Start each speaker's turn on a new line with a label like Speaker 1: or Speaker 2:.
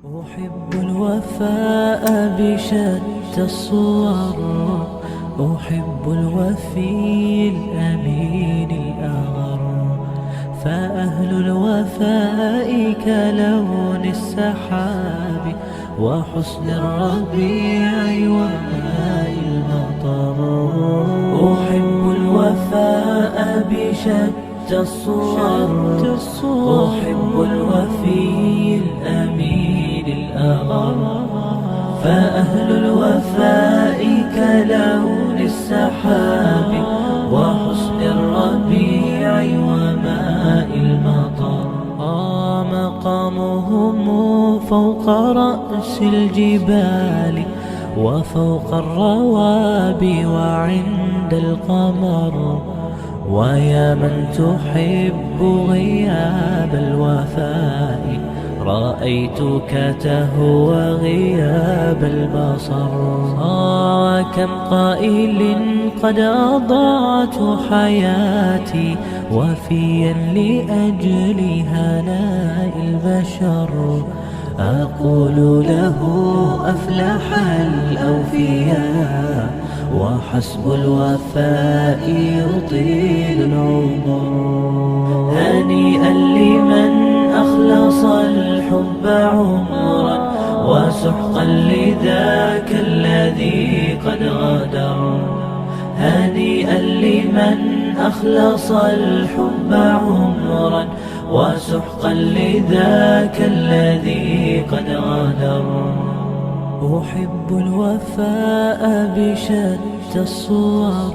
Speaker 1: أحب الوفاء بشتى الصور، أحب الوفي الأمين الأغر، فأهل الوفاء كلون السحاب وحسن الربيع وماء المطر. أحب الوفاء بشتى الصور، أحب الوفي الأمين الأغر، فأهل الوفاء كلون السحاب وحسن الربيع وماء المطر. مقامهم فوق رأس الجبال وفوق الروابي وعند القمر، ويا من تحب غياب الوفاء رأيتك تهوى غياب البصر. كم قائل قد أضعت حياتي وفيا لأجل هناء البشر، أقول له أفلح الأوفياء وحسب الوفاء يطيل العمر. هنيئا لمن أخلص الحب عمرا وسحقا لذاك الذي قد غدر. هنيئا لمن أخلص الحب عمرا وسحقا لذاك الذي قد غدر. أحب الوفاء بشتى الصور.